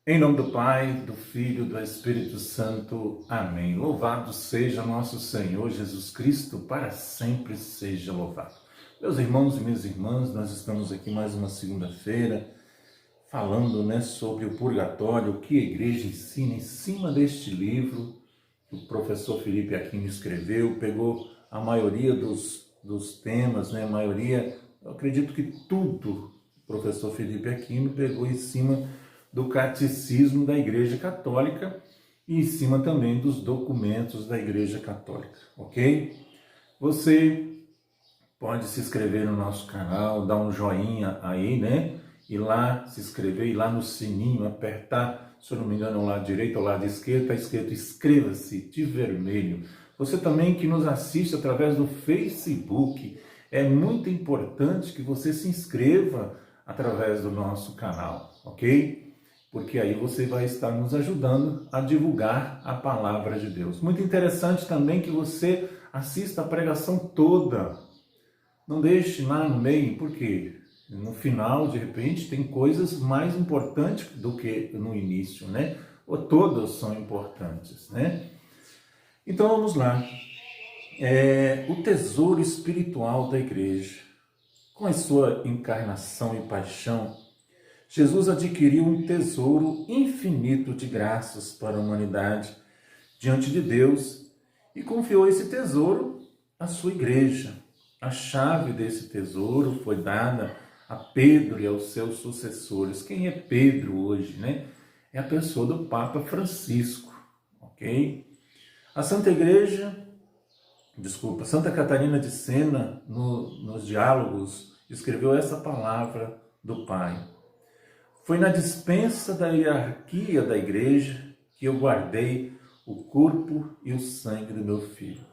Em nome do Pai, do Filho e do Espírito Santo. Amém. Louvado seja nosso Senhor Jesus Cristo, para sempre seja louvado. Meus irmãos e minhas irmãs, nós estamos aqui mais uma segunda-feira, falando sobre o purgatório, o que a igreja ensina em cima deste livro que o professor Felipe Aquino escreveu, pegou a maioria dos temas, a maioria, eu acredito que tudo o professor Felipe Aquino pegou em cima do catecismo da Igreja Católica e em cima também dos documentos da Igreja Católica, ok? Você pode se inscrever no nosso canal, dar um joinha aí, Ir lá se inscrever, ir lá no sininho, apertar, se eu não me engano, ao lado direito ou ao lado esquerdo, está escrito inscreva-se de vermelho. Você também que nos assiste através do Facebook, é muito importante que você se inscreva através do nosso canal, ok? Porque aí você vai estar nos ajudando a divulgar a palavra de Deus. Muito interessante também que você assista a pregação toda. Não deixe lá no meio, porque no final, de repente, tem coisas mais importantes do que no início, Ou todas são importantes, Então vamos lá. O tesouro espiritual da igreja. Com a sua encarnação e paixão, Jesus adquiriu um tesouro infinito de graças para a humanidade diante de Deus e confiou esse tesouro à sua igreja. A chave desse tesouro foi dada a Pedro e aos seus sucessores. Quem é Pedro hoje, É a pessoa do Papa Francisco, ok? A Santa Catarina de Sena, nos diálogos, escreveu essa palavra do Pai. Foi na dispensa da hierarquia da igreja que eu guardei o corpo e o sangue do meu filho.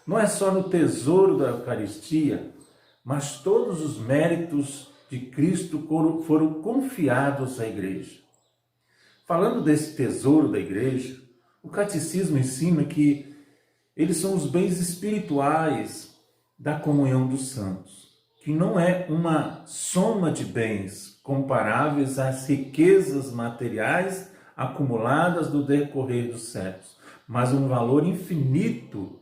Não é só no tesouro da Eucaristia, mas todos os méritos de Cristo foram confiados à igreja. Falando desse tesouro da igreja, o catecismo ensina que eles são os bens espirituais da comunhão dos santos, que não é uma soma de bens comparáveis às riquezas materiais acumuladas do decorrer dos séculos, mas um valor infinito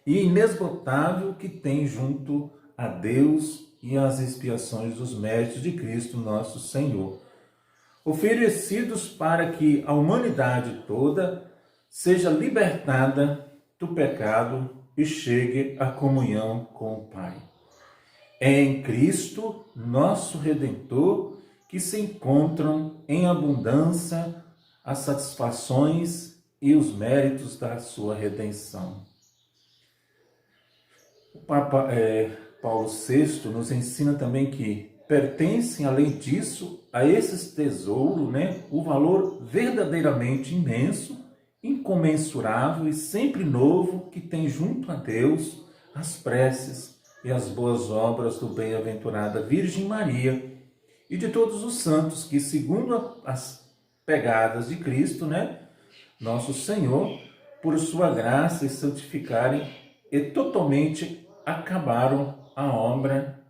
e inesgotável que tem junto a Deus e às expiações dos méritos de Cristo nosso Senhor, oferecidos para que a humanidade toda seja libertada do pecado e chegue à comunhão com o Pai. É em Cristo, nosso Redentor, que se encontram em abundância as satisfações e os méritos da sua redenção. O Papa Paulo VI nos ensina também que pertencem, além disso, a esses tesouros, o valor verdadeiramente imenso, incomensurável e sempre novo que tem junto a Deus as preces e as boas obras do bem-aventurada Virgem Maria e de todos os santos que, segundo as pegadas de Cristo, nosso Senhor, por sua graça e santificarem e totalmente acabaram a obra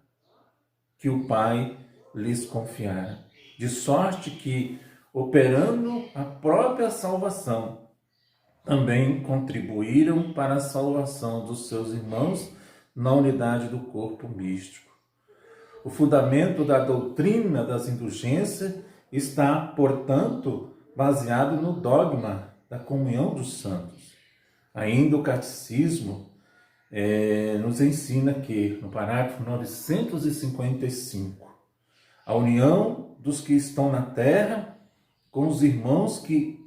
que o Pai lhes confiara. De sorte que, operando a própria salvação, também contribuíram para a salvação dos seus irmãos na unidade do corpo místico. O fundamento da doutrina das indulgências está, portanto, baseado no dogma da comunhão dos santos. Ainda o catecismo nos ensina que, no parágrafo 955, a união dos que estão na terra com os irmãos que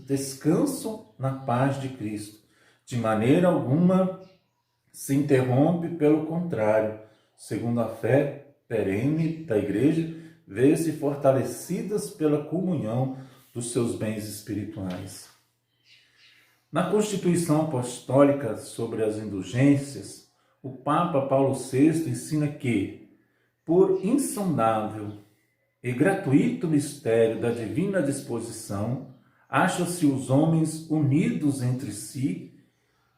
descansam na paz de Cristo, de maneira alguma se interrompe, pelo contrário, segundo a fé perene da igreja, vê-se fortalecidas pela comunhão dos seus bens espirituais. Na Constituição Apostólica sobre as Indulgências, o Papa Paulo VI ensina que, por insondável e gratuito mistério da divina disposição, acham-se os homens unidos entre si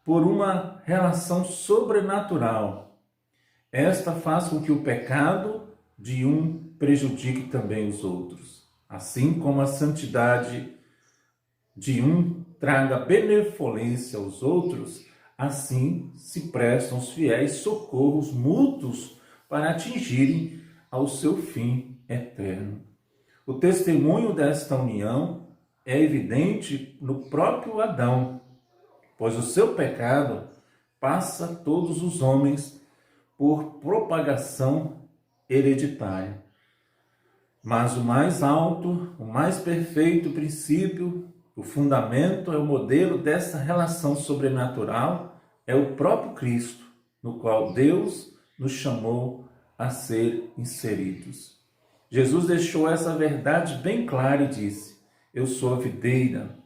por uma relação sobrenatural. Esta faz com que o pecado de um prejudique também os outros. Assim como a santidade de um traga benevolência aos outros, assim se prestam os fiéis socorros mútuos para atingirem ao seu fim eterno. O testemunho desta união é evidente no próprio Adão, pois o seu pecado passa a todos os homens por propagação hereditária. Mas o mais alto, o mais perfeito princípio, o fundamento, é o modelo dessa relação sobrenatural, é o próprio Cristo, no qual Deus nos chamou a ser inseridos. Jesus deixou essa verdade bem clara e disse: eu sou a videira,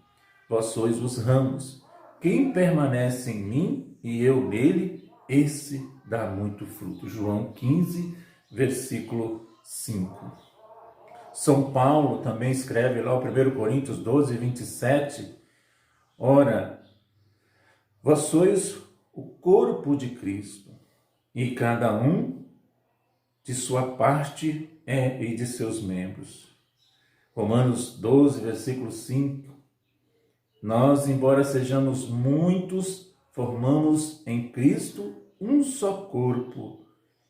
vós sois os ramos. Quem permanece em mim e eu nele, esse dá muito fruto. João 15, versículo 5. São Paulo também escreve lá, 1 Coríntios 12, 27, ora, vós sois o corpo de Cristo, e cada um de sua parte e de seus membros. Romanos 12, versículo 5, nós, embora sejamos muitos, formamos em Cristo um só corpo,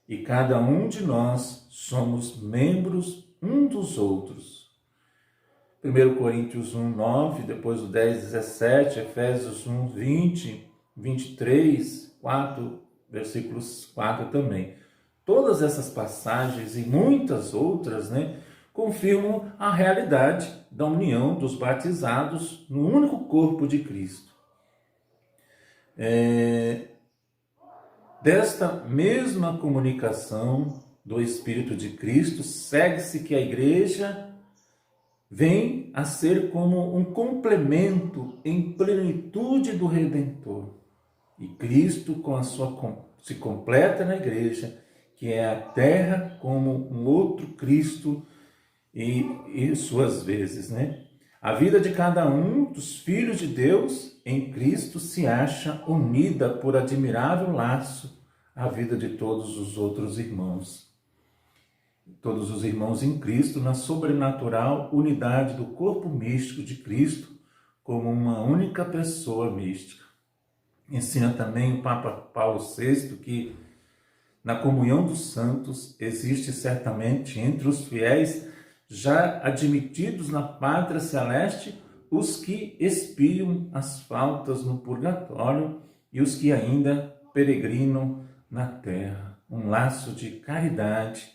e cada um de nós somos membros um dos outros. 1 Coríntios 1, 9, depois o 10, 17, Efésios 1, 20, 23, 4, versículos 4 também. Todas essas passagens e muitas outras, confirmam a realidade da união dos batizados no único corpo de Cristo. Desta mesma comunicação do Espírito de Cristo, segue-se que a igreja vem a ser como um complemento em plenitude do Redentor. E Cristo se completa na igreja, que é a terra como um outro Cristo e suas vezes, A vida de cada um dos filhos de Deus em Cristo se acha unida por admirável laço à vida de todos os outros irmãos. Todos os irmãos em Cristo na sobrenatural unidade do corpo místico de Cristo como uma única pessoa mística. Ensina também o Papa Paulo VI que na comunhão dos santos existe certamente entre os fiéis já admitidos na pátria celeste os que expiam as faltas no purgatório e os que ainda peregrinam na terra. Um laço de caridade,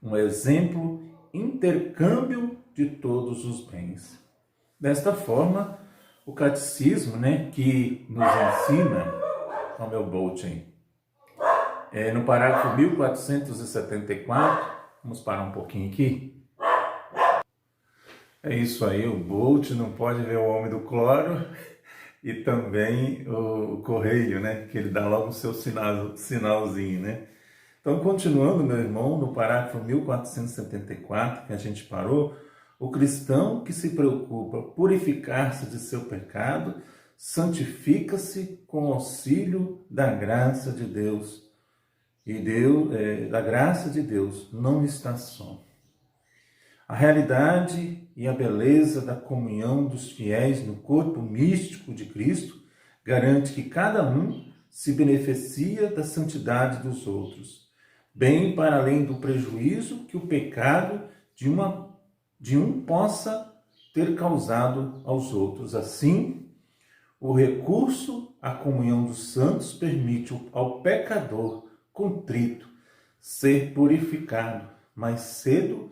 um exemplo, intercâmbio de todos os bens. Desta forma, o catecismo, que nos ensina, ao meu Bolt aí, no parágrafo 1474, vamos parar um pouquinho aqui. É isso aí, o Bolt não pode ver o homem do cloro e também o correio, que ele dá logo o seu sinalzinho, Então, continuando, meu irmão, no parágrafo 1474, que a gente parou, o cristão que se preocupa purificar-se de seu pecado, santifica-se com o auxílio da graça de Deus. E da graça de Deus não está só. A realidade e a beleza da comunhão dos fiéis no corpo místico de Cristo garante que cada um se beneficia da santidade dos outros, bem para além do prejuízo que o pecado de um possa ter causado aos outros. Assim, o recurso à comunhão dos santos permite ao pecador contrito ser purificado mais cedo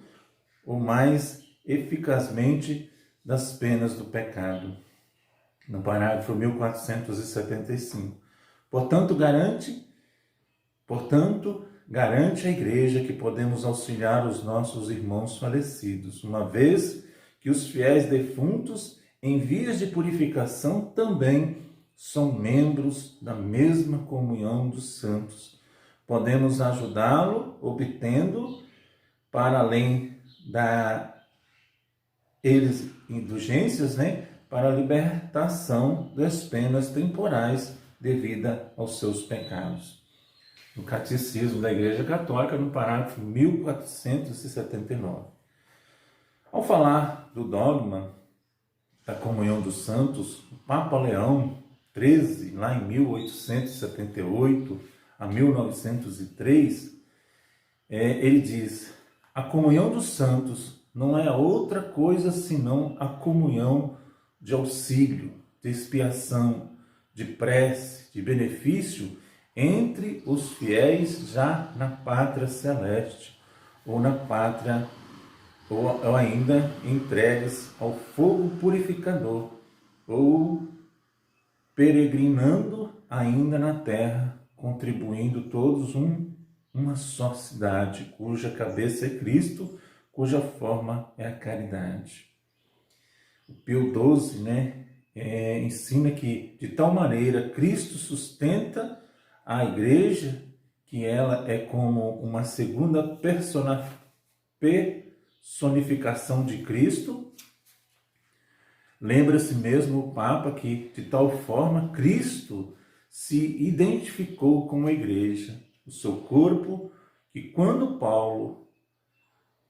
ou mais eficazmente das penas do pecado. No parágrafo 1475. Portanto, garante a Igreja que podemos auxiliar os nossos irmãos falecidos, uma vez que os fiéis defuntos em vias de purificação também são membros da mesma comunhão dos santos. Podemos ajudá-lo obtendo, para além eles indulgências, para a libertação das penas temporais devida aos seus pecados. No Catecismo da Igreja Católica, no parágrafo 1479. Ao falar do dogma da comunhão dos santos, o Papa Leão XIII, lá em 1878 a 1903, ele diz: a comunhão dos santos não é outra coisa senão a comunhão de auxílio, de expiação, de prece, de benefício entre os fiéis já na pátria celeste ou na pátria ou ainda entregues ao fogo purificador ou peregrinando ainda na terra, contribuindo todos uma só cidade, cuja cabeça é Cristo, cuja forma é a caridade. O Pio XII, ensina que, de tal maneira, Cristo sustenta a igreja, que ela é como uma segunda personificação de Cristo. Lembra-se mesmo o Papa que, de tal forma, Cristo se identificou com a igreja, o seu corpo, que quando Paulo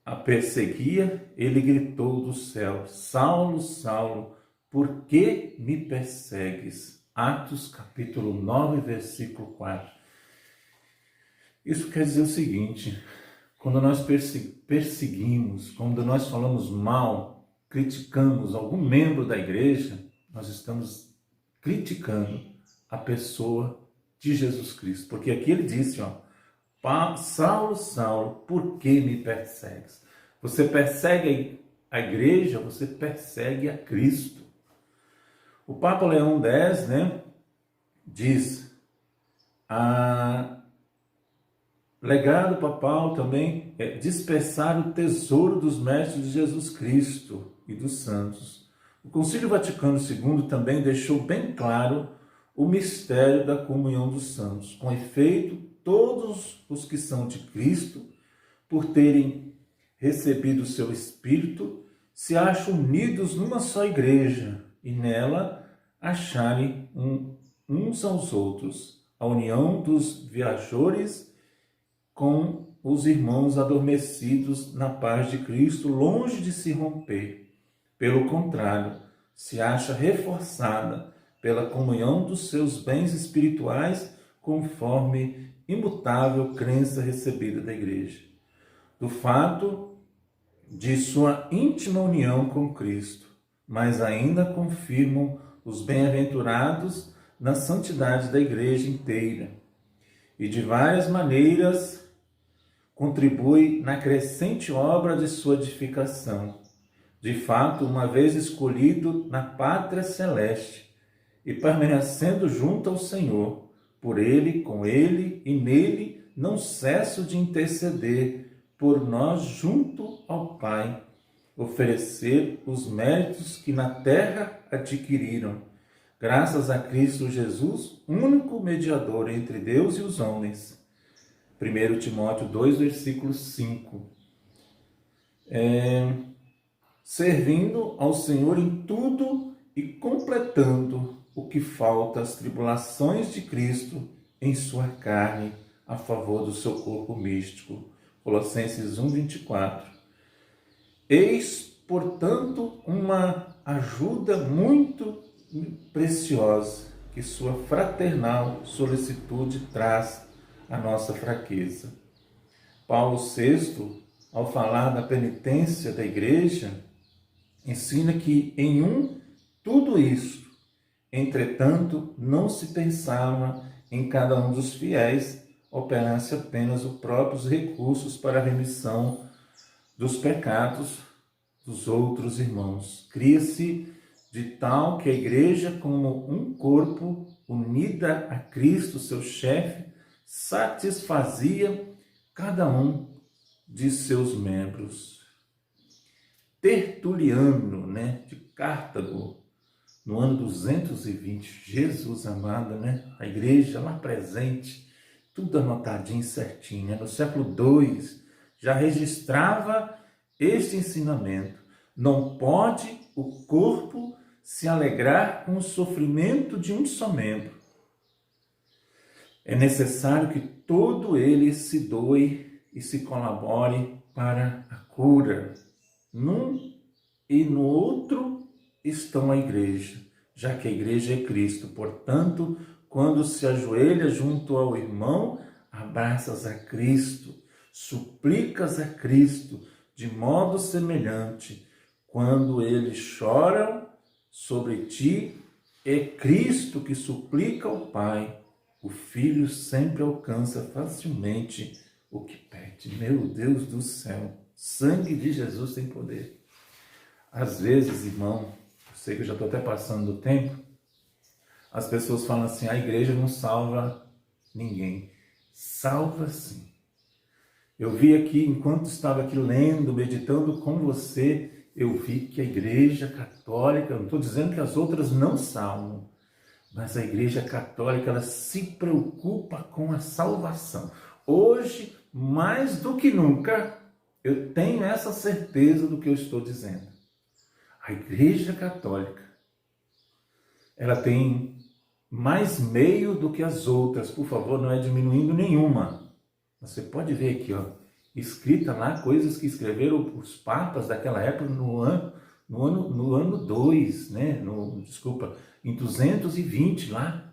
a perseguia, ele gritou do céu: Saulo, Saulo, por que me persegues? Atos capítulo 9, versículo 4. Isso quer dizer o seguinte: quando nós perseguimos, quando nós falamos mal, criticamos algum membro da igreja, nós estamos criticando a pessoa de Jesus Cristo. Porque aqui ele disse, Saulo, Saulo, por que me persegues? Você persegue a igreja, você persegue a Cristo. O Papa Leão X, diz, legado papal também é dispersar o tesouro dos mestres de Jesus Cristo e dos santos. O Concílio Vaticano II também deixou bem claro o mistério da comunhão dos santos. Com efeito, todos os que são de Cristo, por terem recebido o seu Espírito, se acham unidos numa só igreja e nela acharem uns aos outros. A união dos viajores com os irmãos adormecidos na paz de Cristo, longe de se romper. Pelo contrário, se acha reforçada pela comunhão dos seus bens espirituais, conforme imutável crença recebida da Igreja. Do fato de sua íntima união com Cristo, mas ainda confirmam os bem-aventurados na santidade da Igreja inteira. E de várias maneiras contribui na crescente obra de sua edificação. De fato, uma vez escolhido na pátria celeste e permanecendo junto ao Senhor, por Ele, com Ele e nele, não cesso de interceder por nós junto ao Pai, oferecer os méritos que na terra adquiriram, graças a Cristo Jesus, único mediador entre Deus e os homens. 1 Timóteo 2, versículo 5. Servindo ao Senhor em tudo e completando o que falta às tribulações de Cristo em sua carne, a favor do seu corpo místico. Colossenses 1, 24. Eis, portanto, uma ajuda muito preciosa que sua fraternal solicitude traz à nossa fraqueza. Paulo VI, ao falar da penitência da igreja, ensina que em tudo isso, entretanto, não se pensava em cada um dos fiéis operasse apenas os próprios recursos para a remissão dos pecados dos outros irmãos. Cria-se de tal que a igreja, como um corpo unida a Cristo, seu chefe, satisfazia cada um de seus membros. Tertuliano, de Cartago, no ano 220, Jesus amado, a igreja lá presente, tudo anotadinho certinho, no século II, já registrava este ensinamento. Não pode o corpo se alegrar com o sofrimento de um só membro. É necessário que todo ele se doe e se colabore para a cura. Num e no outro estão a igreja, já que a igreja é Cristo. Portanto, quando se ajoelha junto ao irmão, abraças a Cristo, suplicas a Cristo, de modo semelhante. Quando eles choram sobre ti, é Cristo que suplica ao Pai. O Filho sempre alcança facilmente o que pede. Meu Deus do céu, sangue de Jesus tem poder. Às vezes, irmão, eu sei que eu já estou até passando do tempo, as pessoas falam assim, a igreja não salva ninguém. Salva sim. Eu vi aqui, enquanto estava aqui lendo, meditando com você, eu vi que a igreja católica, não estou dizendo que as outras não salvam, mas a igreja católica, ela se preocupa com a salvação. Hoje, mais do que nunca, eu tenho essa certeza do que eu estou dizendo. A igreja católica, ela tem mais meio do que as outras, por favor, não é diminuindo nenhuma. Você pode ver aqui, ó, escrita lá, coisas que escreveram os papas daquela época no ano 2, né? Em 220 lá,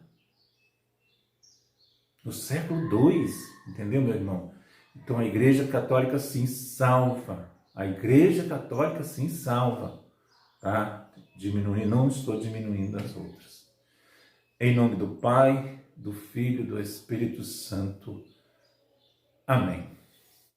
no século 2, entendeu, meu irmão? Então a igreja católica sim salva, a igreja católica sim salva, tá? Não estou diminuindo as outras. Em nome do Pai, do Filho e do Espírito Santo. Amém.